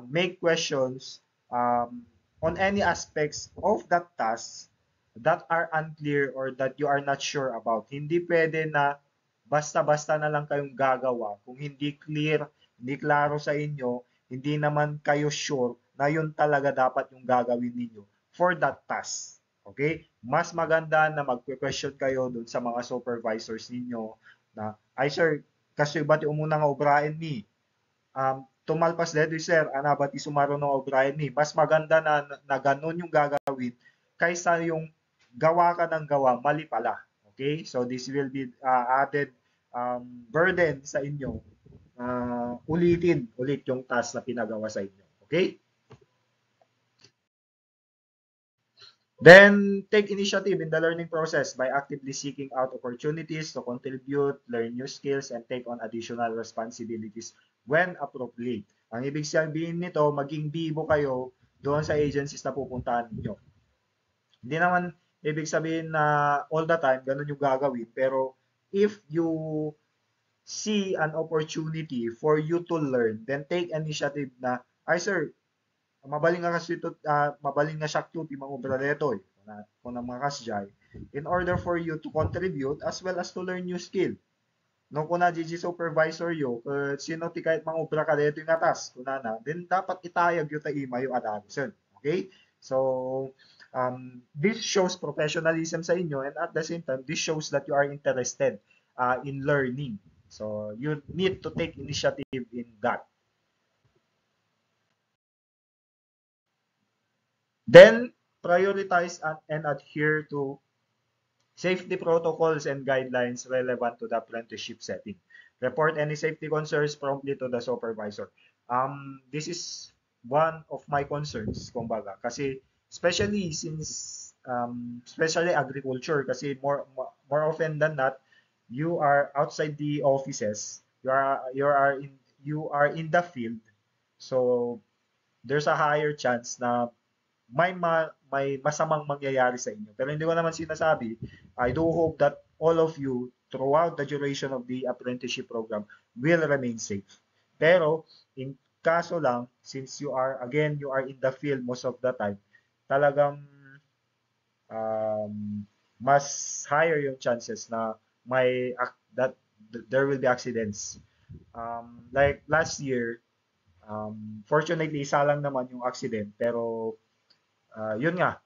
S1: make questions on any aspects of that task that are unclear or that you are not sure about. Hindi pwede na basta-basta na lang kayong gagawa kung hindi clear, hindi klaro sa inyo, hindi naman kayo sure na yun talaga dapat yung gagawin ninyo for that task. Okay? Mas maganda na magque-question kayo dun sa mga supervisors ninyo na, ay sir, kasi ba't yung muna nga obrain ni? Tumalpas dito sir, ba't isumaro ng obrain ni? Mas maganda na ganun yung gagawin kaysa yung gawa ka ng gawa, mali pala. Okay? So this will be added burden sa inyo. Ulitin ulit yung task na pinagawa sa inyo. Okay? Then, take initiative in the learning process by actively seeking out opportunities to contribute, learn new skills, and take on additional responsibilities when appropriate. Ang ibig sabihin nito, maging bibo kayo doon sa agencies na pupuntahan ninyo. Hindi naman ibig sabihin na all the time, ganun yung gagawin. Pero if you see an opportunity for you to learn, then take initiative na, ay sir, mabaling nga kasi ito, mabaling nga siya ito, timang obra dito eh, kung na mga kasjay, in order for you to contribute as well as to learn new skill. No, kung na GG supervisor yo, sino ti kahit mga obra ka dito yung atas, kung na, then dapat itayag yung taima yung adaptation. Okay? So, this shows professionalism sa inyo, and at the same time, this shows that you are interested in learning. So, you need to take initiative in that. Then, prioritize and adhere to safety protocols and guidelines relevant to the apprenticeship setting. Report any safety concerns promptly to the supervisor. This is one of my concerns, kumbaga, kasi especially since especially agriculture, kasi more often than not, you are outside the offices, you are in the field, so there's a higher chance na may masamang mangyayari sa inyo. Pero hindi ko naman sinasabi, I do hope that all of you throughout the duration of the apprenticeship program will remain safe. Pero in kaso lang, since you are in the field most of the time, talagang mas higher yung chances na that there will be accidents. Like last year, fortunately isa lang naman yung accident, pero yun nga,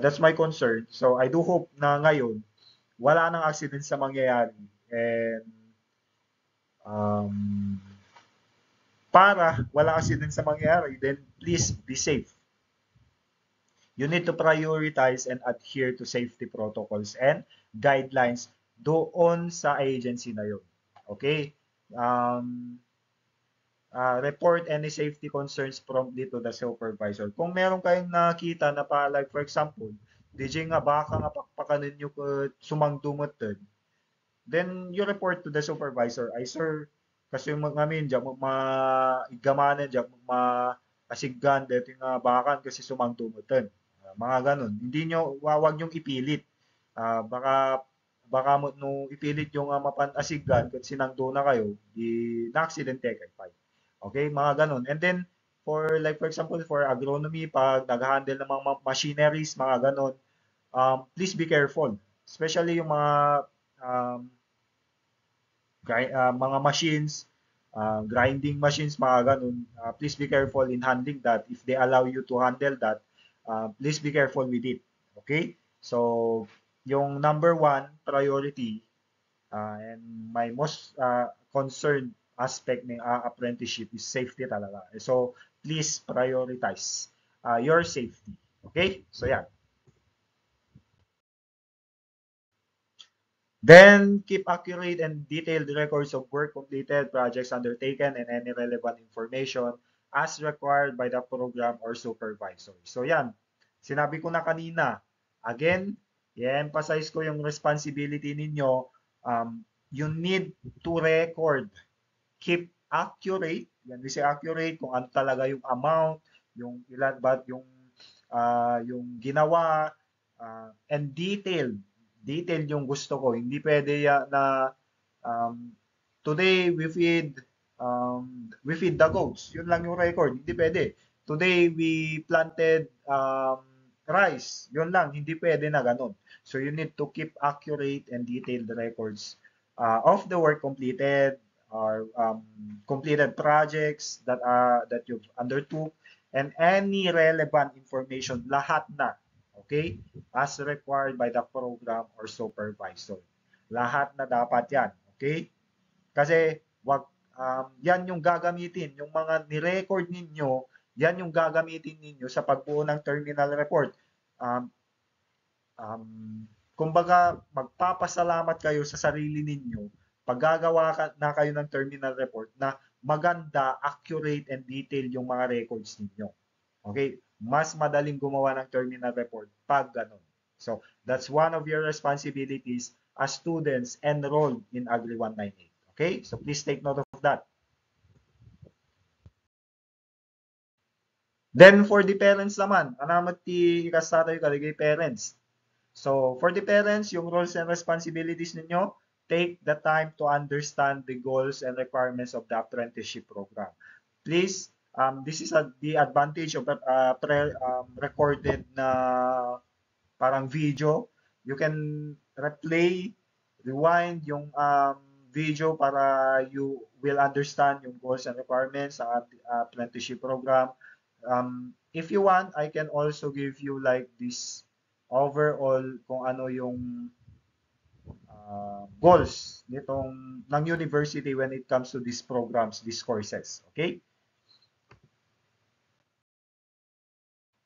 S1: that's my concern. So I do hope na ngayon wala nang accident sa mangyayari, and para wala accident sa mangyayari, then please be safe. You need to prioritize and adhere to safety protocols and guidelines doon sa agency na yun. Okay? Report any safety concerns promptly to the supervisor. Kung meron kayong nakita na pa, like for example, DJ nga baka nga pakpakanin nyo sumangdumot din, then you report to the supervisor. Ay, sir, kasi yung mga amin, dyan, maigamanan, dyan, maasiggan, dito nga bakan kasi sumangtumutan. Mga ganun. Hindi nyo, wag nyong ipilit. Baka mo, no, ipilit yung mapanasigan, kasi sinangdo na kayo, di na-aksidente kay fine. Okay, mga ganun. And then, for example, for agronomy, pag nag-handle ng mga machineries, mga ganun, please be careful. Especially yung um, mga machines, grinding machines, mga ganun. Please be careful in handling that. If they allow you to handle that, please be careful with it. Okay? So, yung number one priority and my most concerned aspect ng apprenticeship is safety talaga. So, please prioritize your safety. Okay? So, yeah. Then, keep accurate and detailed records of work completed, projects undertaken, and any relevant information as required by the program or supervisor. So, yan. Sinabi ko na kanina. Again, i-emphasize ko yung responsibility ninyo. You need to record. Keep accurate. Yan, we say accurate kung ano talaga yung amount, yung ilan ba yung ginawa, and detailed. Detailed yung gusto ko. Hindi pwede na um, today we feed the goats. Yun lang yung record. Hindi pwede. Today we planted rice. Yun lang. Hindi pwede na ganun. So you need to keep accurate and detailed records of the work completed or completed projects that you've undertook and any relevant information, lahat na, okay, as required by the program or supervisor. Lahat na dapat yan, okay? Kasi yan yung gagamitin, yung mga ni-record ninyo, yan yung gagamitin ninyo sa pagbuo ng terminal report. Um, um, Kumbaga, magpapasalamat kayo sa sarili ninyo pag gagawa na kayo ng terminal report na maganda, accurate, and detailed yung mga records ninyo. Okay? Mas madaling gumawa ng terminal report pag ganun. So, that's one of your responsibilities as students enrolled in Agri 198. Okay? So, please take note of that. Then, for the parents naman, anamat ti ikastatoy kaligay parents. So, for the parents, yung roles and responsibilities ninyo, take the time to understand the goals and requirements of the apprenticeship program. Please, this is the advantage of recorded na parang video. You can replay, rewind yung video para you will understand yung goals and requirements sa apprenticeship program. If you want, I can also give you like this overall kung ano yung goals ng university when it comes to these programs, these courses. Okay?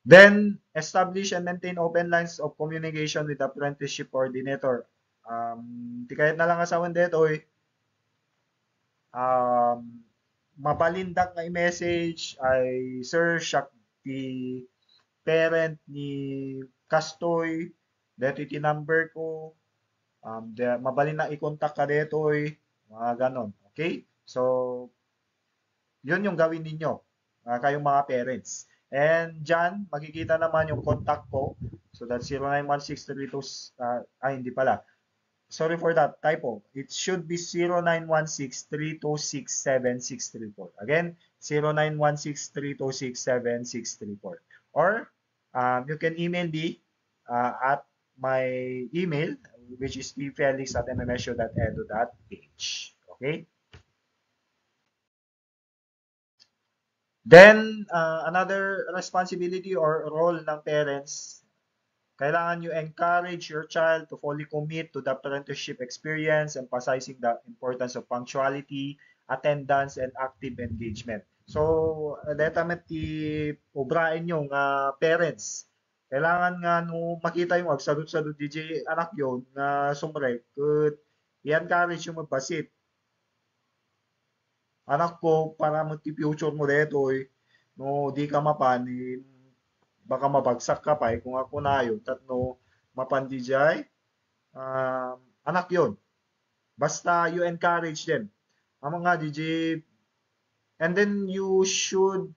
S1: Then, establish and maintain open lines of communication with the apprenticeship coordinator. Di kahit na lang asawan dito, mapalindak na i-message ay Sir Shak the parent ni Kastoy, dito iti number ko, mabalin na i-contact ka dito, mga ganon. Okay? So, yun yung gawin ninyo, kayong mga parents. And dyan, makikita naman yung contact ko. So, that's 091632, hindi pala. Sorry for that, typo. It should be 0916-326-7634. Again, 0916-326-7634. Or, you can email me at my email, which is pfelix@mmsu.edu.ph. Okay? Then, another responsibility or role ng parents, kailangan you encourage your child to fully commit to the apprenticeship experience, emphasizing the importance of punctuality, attendance, and active engagement. So, detamet ti obrain yung parents. Kailangan nga no makita yung agsadot-sadot DJ anak yon nga sumrek, ket i-encourage yung magbasit. Anak ko, para magti-future mo dito, no, di ka mapanin, baka mabagsak ka pa, kung ako na yun, tatno, mapandijay, anak yon. Basta you encourage them. Mga DJ, and then you should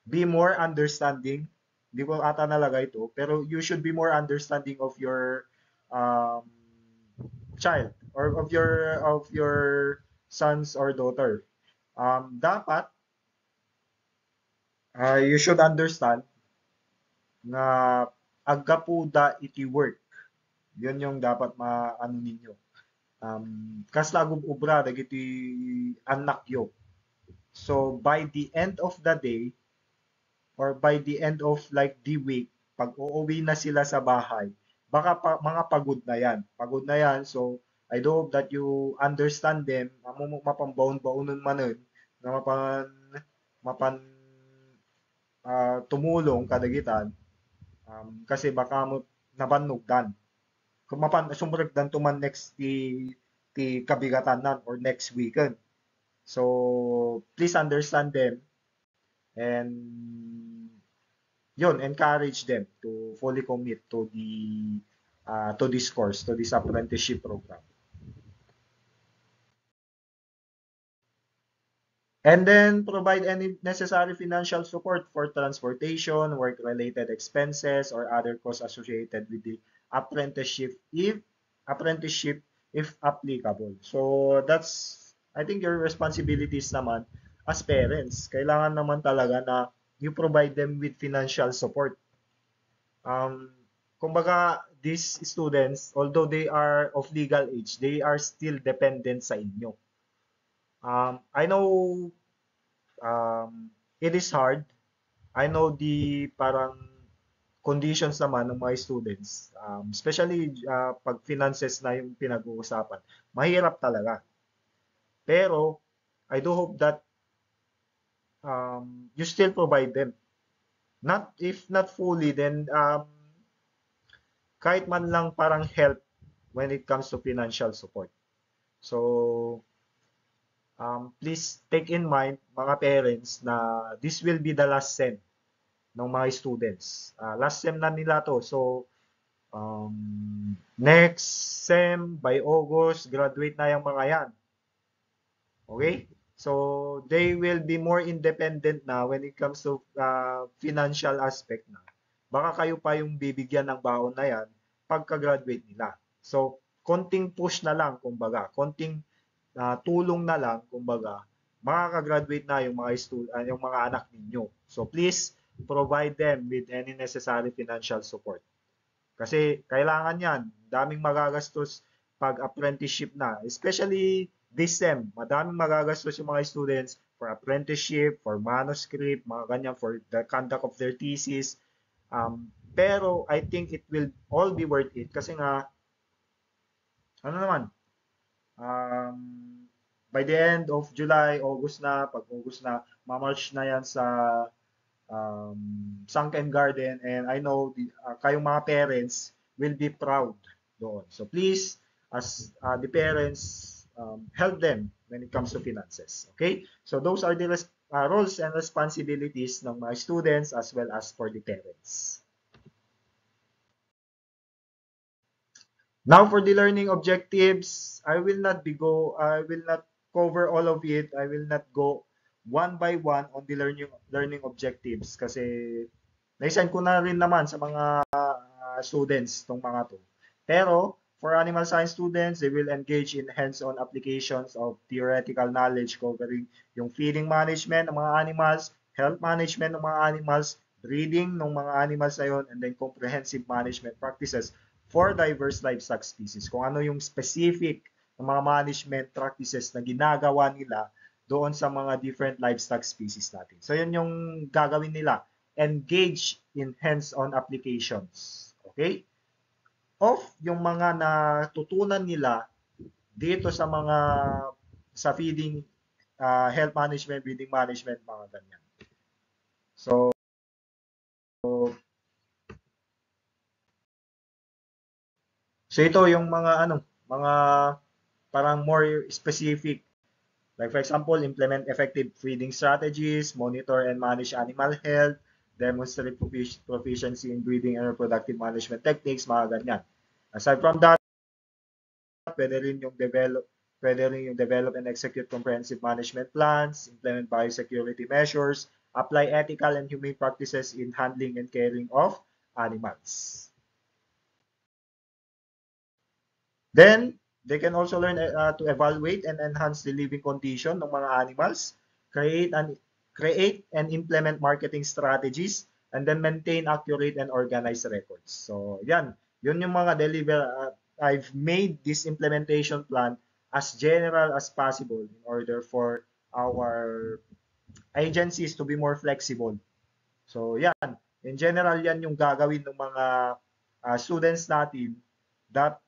S1: be more understanding. Hindi ko ata nalagay ito, pero you should be more understanding of your um, child or of your sons or daughter. Dapat you should understand na agkapuda iti work. Yun yung dapat maano ninyo. Kas lagom ubra dagiti anak yo. So by the end of the day or by the end of like the week, pag uuwi na sila sa bahay, baka mga pagod na yan. Pagod na yan. So I do hope that you understand them. Mapambaon-baonon man nun, na mapan tumulong kadagitan kasi baka mo nabanugdan. Kung mapan sumuragdan tuman next ti kabigatan nan or next weekend. So please understand them and yun, encourage them to fully commit to this course, to this apprenticeship program. And then provide any necessary financial support for transportation, work-related expenses, or other costs associated with the apprenticeship apprenticeship if applicable. So that's I think your responsibilities naman as parents. Kailangan naman talaga na you provide them with financial support. Kumbaga, these students, although they are of legal age, they are still dependent sa inyo. I know it is hard. I know the parang conditions naman ng mga students, especially pag finances na yung pinag-uusapan. Mahirap talaga. Pero, I do hope that you still provide them. Not if not fully, then kahit man lang parang help when it comes to financial support. So, please take in mind, mga parents, na this will be the last sem ng mga students. Last sem na nila to. So, next sem, by August, graduate na yung mga yan. Okay? So, they will be more independent na when it comes to financial aspect na. Baka kayo pa yung bibigyan ng baon na yan pagka-graduate nila. So, konting push na lang, kumbaga. Konting tulong na lang, kumbaga, makaka-graduate na yung mga anak ninyo. So, please provide them with any necessary financial support. Kasi kailangan yan. Daming magagastos pag apprenticeship na. Especially this sem, madaming magagastos yung mga students for apprenticeship, for manuscript, mga ganyan, for the conduct of their thesis. Pero I think it will all be worth it kasi nga, ano naman, by the end of July, August na, pag August na, ma-march na yan sa Sunken Garden and I know kayong mga parents will be proud doon. So please, as the parents, help them when it comes to finances. Okay? So those are the roles and responsibilities ng mga students as well as for the parents. Now for the learning objectives, I will not cover all of it. I will not go one by one on the learning objectives kasi naisend ko na rin naman sa mga students tong mga to. Pero for animal science students, they will engage in hands-on applications of theoretical knowledge covering yung feeding management ng mga animals, health management ng mga animals, breeding ng mga animals na yun, and then comprehensive management practices for diverse livestock species. Kung ano yung specific ng mga management practices na ginagawa nila doon sa mga different livestock species natin. So yun yung gagawin nila. Engage in hands-on applications. Okay? Of yung mga natutunan nila dito sa feeding, health management, breeding management, mga ganyan. So ito yung mga parang more specific. Like for example, implement effective feeding strategies, monitor and manage animal health, demonstrate proficiency in breeding and reproductive management techniques, mga ganyan. Aside from that, pwede rin yung develop and execute comprehensive management plans, implement biosecurity measures, apply ethical and humane practices in handling and caring of animals. Then, they can also learn to evaluate and enhance the living condition ng mga animals, create and implement marketing strategies, and then maintain accurate and organized records. So, yun yung mga I've made this implementation plan as general as possible in order for our agencies to be more flexible. So, in general, yan yung gagawin ng mga students natin that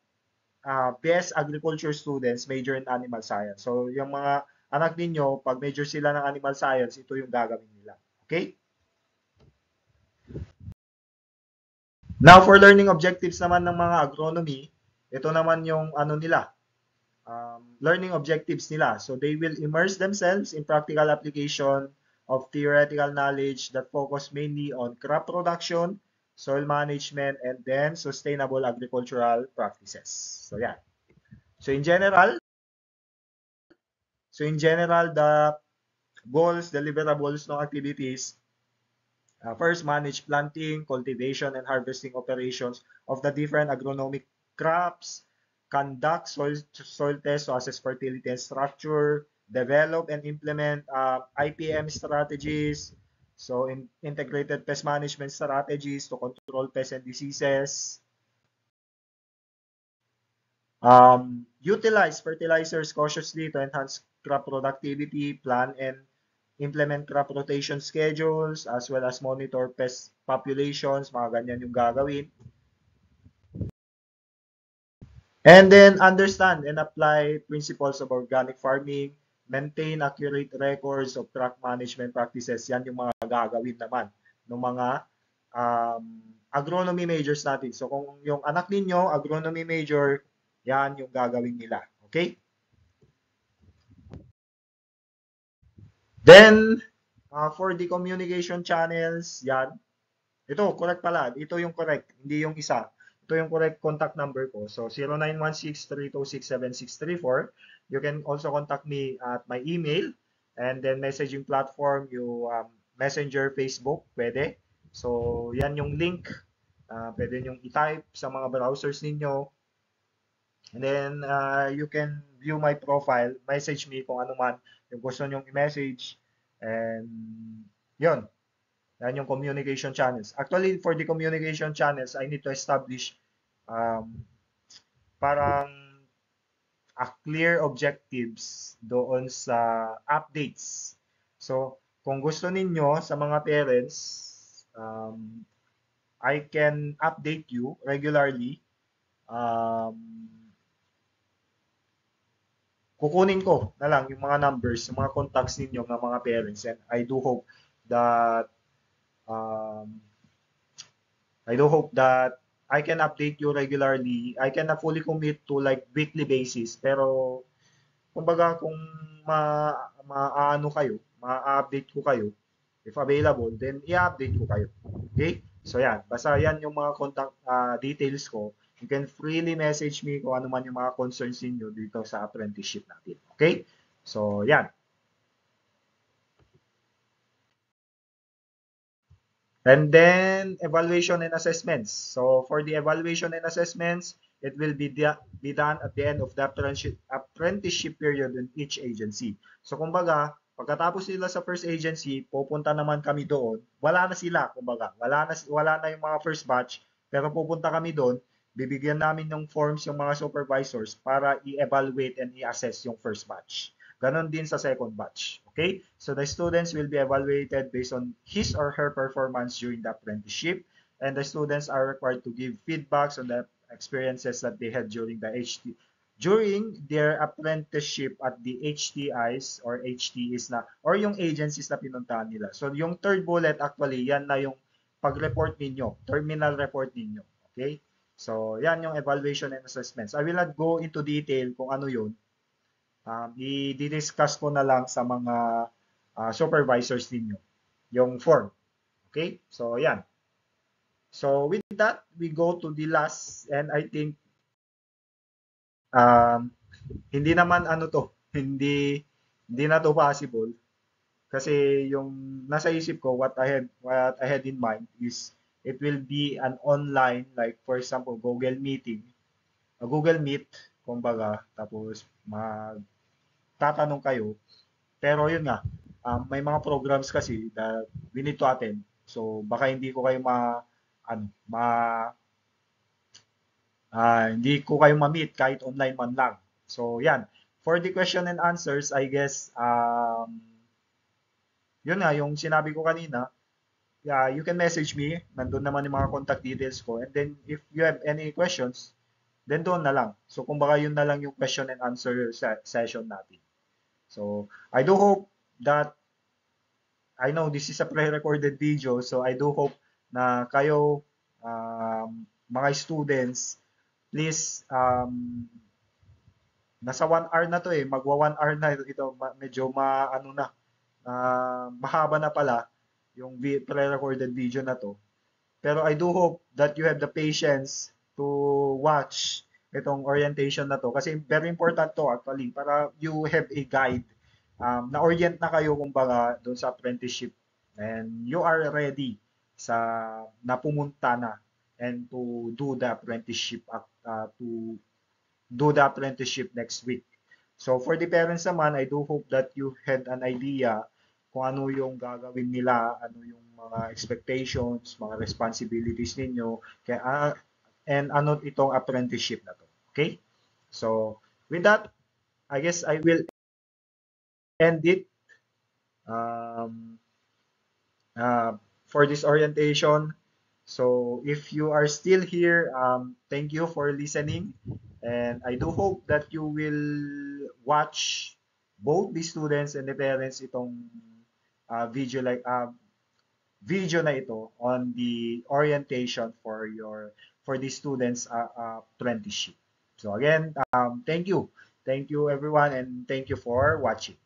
S1: BS Agriculture students major in animal science. So, yung mga anak ninyo, pag major sila ng animal science, ito yung gagawin nila. Okay? Now, for learning objectives naman ng mga agronomy, ito naman yung learning objectives nila. So, they will immerse themselves in practical application of theoretical knowledge that focus mainly on crop production, soil management, and then sustainable agricultural practices. So, So in general, the goals, deliverables ng activities, first, manage planting, cultivation, and harvesting operations of the different agronomic crops, conduct soil tests to assess fertility and structure, develop and implement IPM strategies, so integrated pest management strategies to control pests and diseases, utilize fertilizers cautiously to enhance crop productivity, plan and implement crop rotation schedules, as well as monitor pest populations, mga ganyan yung gagawin. And then understand and apply principles of organic farming, maintain accurate records of crop management practices. Yan yung mga gagawin naman ng mga agronomy majors natin. So kung yung anak ninyo, agronomy major, yan yung gagawin nila. Okay? Then, for the communication channels, yan. Ito, correct pala. Ito yung correct, hindi yung isa. Ito yung correct contact number ko. So, 0916-326-7634. You can also contact me at my email. And then, messaging platform, yung Messenger, Facebook, pwede. So, yan yung link. Pwede nyong i-type sa mga browsers ninyo. And then, you can view my profile, message me kung ano man yung gusto nyong i-message. And, yun. Yan yung communication channels. Actually, for the communication channels, I need to establish parang clear objectives doon sa updates. So, kung gusto ninyo sa mga parents, I can update you regularly. Kukunin ko na lang yung mga numbers, yung mga contacts ninyo ng mga parents, and I do hope that I can update you regularly. I can fully commit to like weekly basis, pero kumbaga kung ma-ano kayo, ma-update ko kayo, if available, then i-update ko kayo. Okay? So basta yan yung mga contact details ko. You can freely message me kung ano man yung mga concerns niyo dito sa apprenticeship natin. Okay? So And then, evaluation and assessments. So, for the evaluation and assessments, it will be done at the end of the apprenticeship period in each agency. So, kumbaga, pagkatapos nila sa first agency, pupunta naman kami doon. Wala na sila, kumbaga. Wala na yung mga first batch, pero pupunta kami doon. Bibigyan namin ng forms yung mga supervisors para i-evaluate and i-assess yung first batch. Ganon din sa second batch. Okay? So the students will be evaluated based on his or her performance during the apprenticeship, and the students are required to give feedbacks on the experiences that they had during their apprenticeship at the HTIs or HTEs or yung agencies na pinuntahan nila. So yung third bullet actually, yan na yung pag-report ninyo, terminal report ninyo. Okay? So yan yung evaluation and assessments. I will not go into detail kung ano yun. I-discuss ko na lang sa mga supervisors ninyo yung form. Okay? So, So, with that, we go to the last, and I think um, hindi naman ano to, hindi na to possible kasi yung nasa isip ko what I had in mind is it will be an online like for example Google Meeting, a Google Meet kumbaga tapos magtatanong kayo pero yun nga may mga programs kasi that we need to attend. So baka hindi ko kayo ano ma hindi ko kayo ma-meet kahit online man lang. So yan. For the question and answers, I guess yun nga yung sinabi ko kanina, yeah, you can message me. Nandun naman yung mga contact details ko. And then if you have any questions, then doon na lang. So kumbaga yun na lang yung question and answer session natin. So I do hope that I know this is a pre-recorded video, so I do hope na kayo, mga students, please, nasa 1 hour na to eh, magwa 1 hour na ito, medyo ano na, mahaba na pala yung pre-recorded video na to. Pero I do hope that you have the patience to watch itong orientation na to kasi very important to actually para you have a guide. Na-orient na kayo kumbaga doon sa apprenticeship and you are ready sa napumunta na and to do the apprenticeship next week. So for the parents naman, I do hope that you had an idea kung ano yung gagawin nila, ano yung mga expectations, mga responsibilities ninyo, and ano itong apprenticeship na to. Okay? So with that, I guess I will end it um, for this orientation. So if you are still here, thank you for listening. And I do hope that you will watch both the students and the parents itong video na ito on the orientation for the students apprenticeship. So again, thank you everyone, and thank you for watching.